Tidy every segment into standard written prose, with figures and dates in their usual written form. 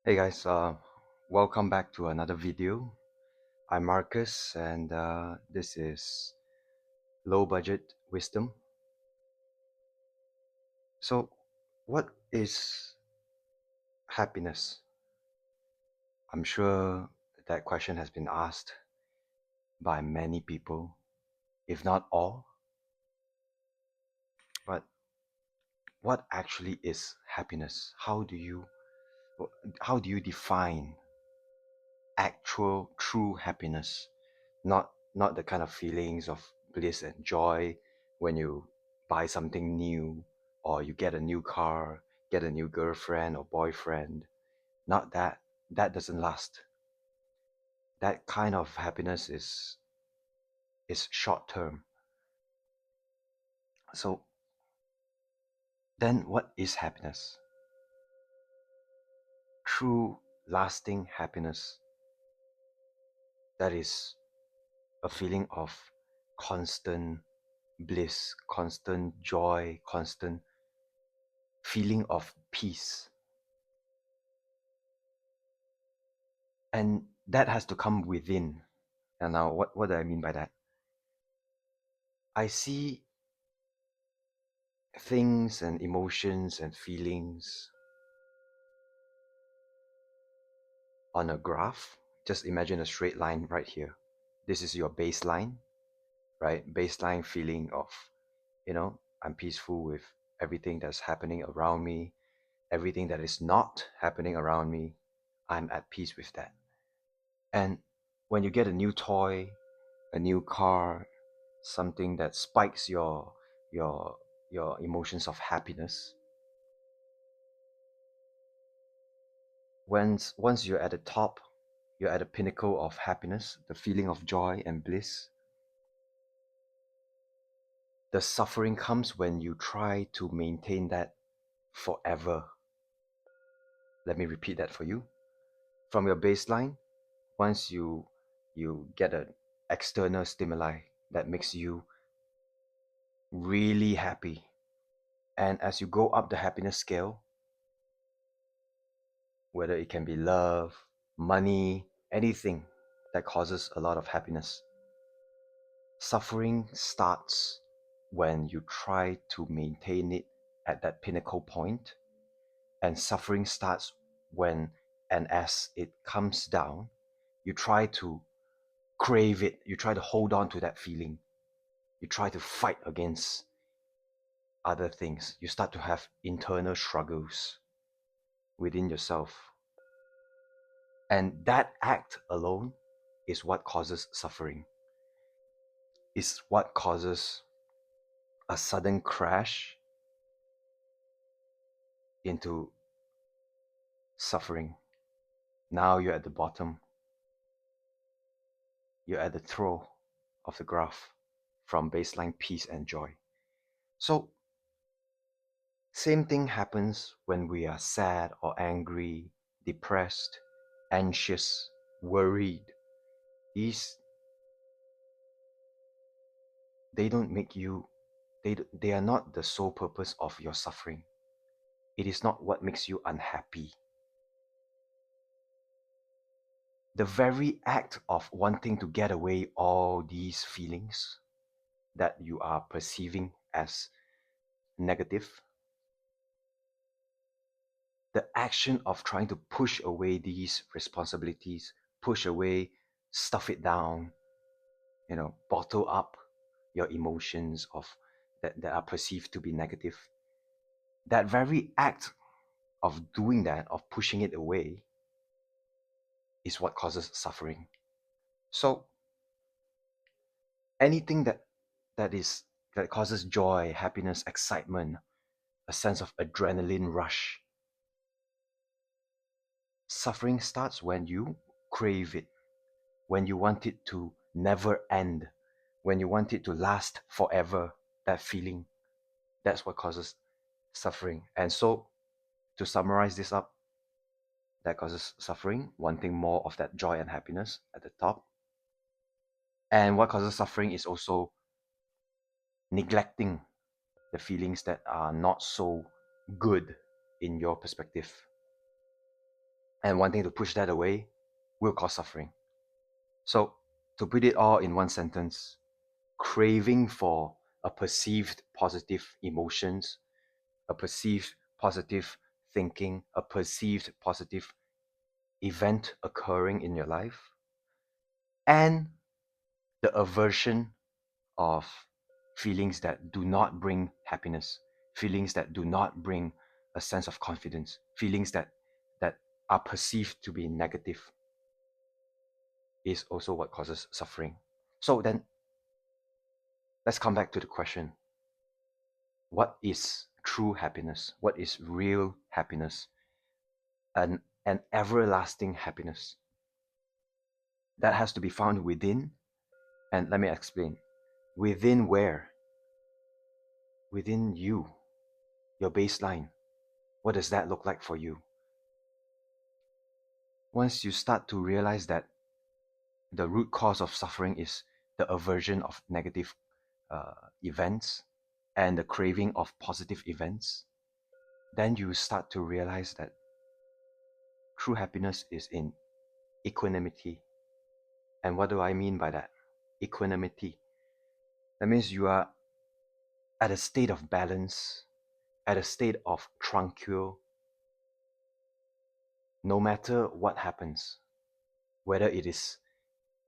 Hey guys, welcome back to another video. I'm Marcus, and this is Low Budget Wisdom. So, what is happiness? I'm sure that question has been asked by many people, if not all. But what actually is happiness? How do you define actual, true happiness? Not the kind of feelings of bliss and joy when you buy something new or you get a new car, get a new girlfriend or boyfriend. Not that. That doesn't last. That kind of happiness is short term. So then what is happiness? True lasting happiness, that is a feeling of constant bliss, constant joy, constant feeling of peace. And that has to come within. And now, what do I mean by that? I see things and emotions and feelings on a graph. Just imagine a straight line right here. This is your baseline, right? Baseline feeling of, I'm peaceful with everything that's happening around me, everything that is not happening around me. I'm at peace with that. And when you get a new toy, a new car, something that spikes your your emotions of happiness, once you're at the top, you're at the pinnacle of happiness, the feeling of joy and bliss. The suffering comes when you try to maintain that forever. Let me repeat that for you. From your baseline, once you get an external stimuli that makes you really happy, and as you go up the happiness scale, whether it can be love, money, anything that causes a lot of happiness, suffering starts when you try to maintain it at that pinnacle point, and suffering starts when and as it comes down, you try to crave it, you try to hold on to that feeling, you try to fight against other things, you start to have internal struggles within yourself. And that act alone is what causes suffering, is what causes a sudden crash into suffering. Now you're at the bottom, you're at the throw of the graph from baseline peace and joy. So, same thing happens when we are sad or angry, depressed, anxious, worried. These, they don't make you, they are not the sole purpose of your suffering. It is not what makes you unhappy. The very act of wanting to get away all these feelings that you are perceiving as negative, the action of trying to push away these responsibilities, push away, stuff it down, bottle up your emotions that are perceived to be negative. That very act of doing that, of pushing it away, is what causes suffering. So anything that causes joy, happiness, excitement, a sense of adrenaline rush, suffering starts when you crave it, when you want it to never end, when you want it to last forever, that feeling, that's what causes suffering. And so, to summarize this up, that causes suffering, wanting more of that joy and happiness at the top. And what causes suffering is also neglecting the feelings that are not so good in your perspective. And wanting to push that away will cause suffering. So, to put it all in one sentence, craving for a perceived positive emotions, a perceived positive thinking, a perceived positive event occurring in your life, and the aversion of feelings that do not bring happiness, feelings that do not bring a sense of confidence, feelings that are perceived to be negative is also what causes suffering. So then let's come back to the question. What is true happiness? What is real happiness? An everlasting happiness that has to be found within. And let me explain. Within where? Within you, your baseline. What does that look like for you? Once you start to realize that the root cause of suffering is the aversion of negative events and the craving of positive events, then you start to realize that true happiness is in equanimity. And what do I mean by that? Equanimity. That means you are at a state of balance, at a state of tranquil, no matter what happens, whether it is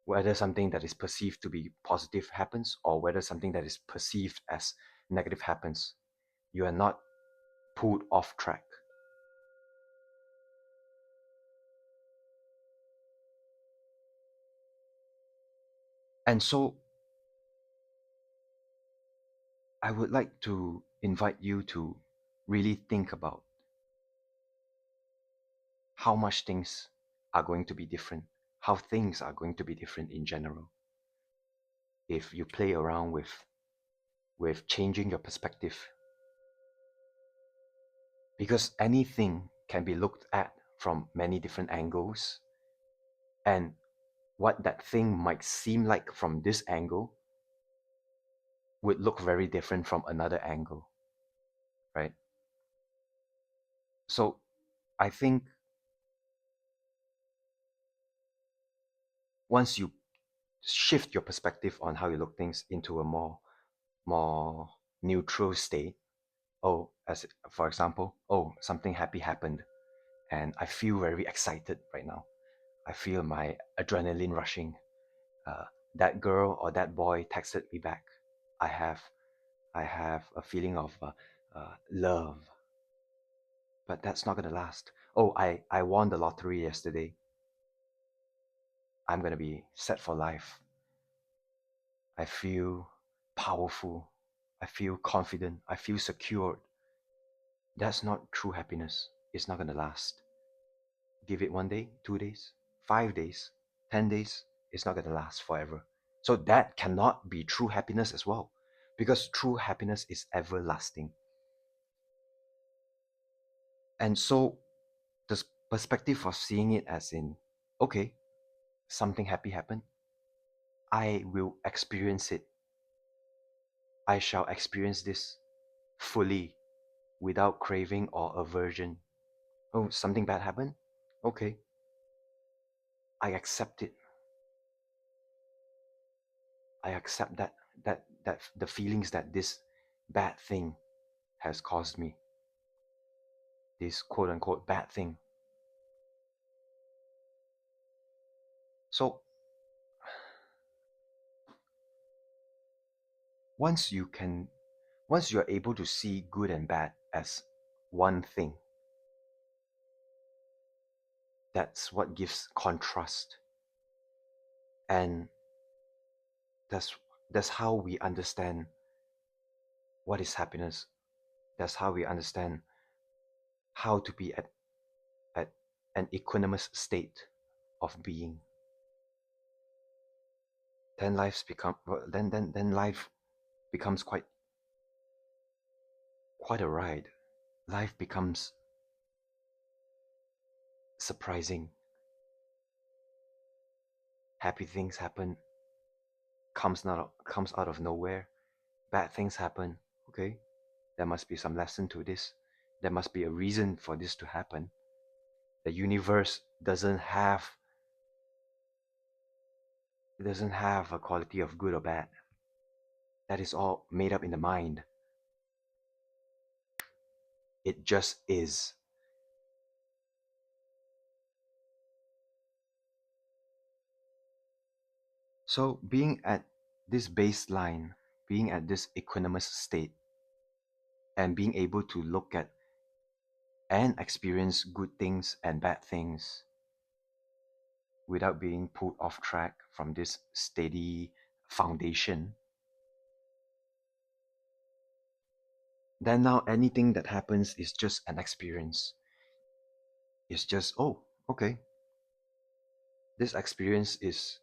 whether something that is perceived to be positive happens or whether something that is perceived as negative happens, you are not pulled off track. And so I would like to invite you to really think about how much things are going to be different, how things are going to be different in general if you play around with changing your perspective. Because anything can be looked at from many different angles, and what that thing might seem like from this angle would look very different from another angle, right? So I think once you shift your perspective on how you look things into a more neutral state, oh, as for example, oh, something happy happened and I feel very excited right now. I feel my adrenaline rushing. uh, that girl or that boy texted me back. i have I have a feeling of love, but that's not going to last. Oh, I won the lottery yesterday. I'm going to be set for life. I feel powerful. I feel confident. I feel secured. That's not true happiness. It's not going to last. Give it 1 day, 2 days, 5 days, 10 days. It's not going to last forever. So that cannot be true happiness as well, because true happiness is everlasting. And so the perspective of seeing it as in, okay, something happy happened. I will experience it. I shall experience this fully without craving or aversion. Oh, something bad happened? Okay, I accept it. I accept that the feelings that this bad thing has caused me, this quote unquote bad thing. So once you can, once you're able to see good and bad as one thing, that's what gives contrast. And that's that's how we understand what is happiness. That's how we understand how to be at an equanimous state of being. Then lives become well, then life becomes quite a ride. Life becomes surprising. Happy things happen, comes out of nowhere. Bad things happen. Okay, there must be some lesson to this. There must be a reason for this to happen. The universe doesn't have a quality of good or bad. That is all made up in the mind. It just is. So being at this baseline, being at this equanimous state, and being able to look at and experience good things and bad things without being pulled off track from this steady foundation, then now anything that happens is just an experience. It's just, oh, okay, this experience is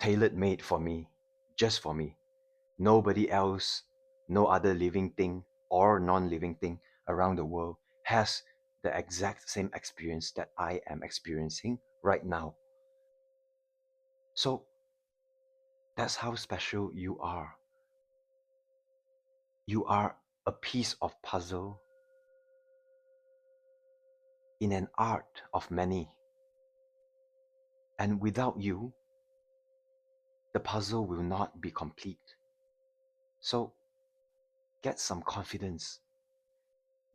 tailor made for me, just for me. Nobody else, no other living thing or non living thing around the world has the exact same experience that I am experiencing right now. So that's how special you are. You are a piece of puzzle in an art of many. And without you, the puzzle will not be complete. So get some confidence.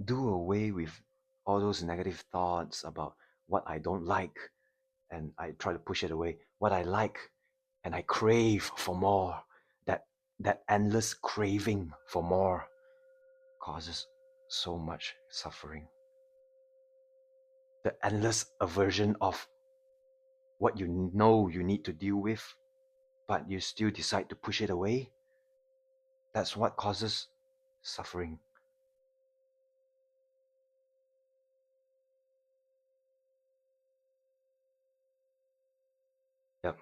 Do away with all those negative thoughts about what I don't like and I try to push it away. What I like and I crave for more. That that endless craving for more causes so much suffering. The endless aversion of what you know you need to deal with, but you still decide to push it away, that's what causes suffering. Yep,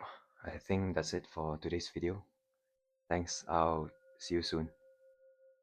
I think that's it for today's video. Thanks, I'll see you soon.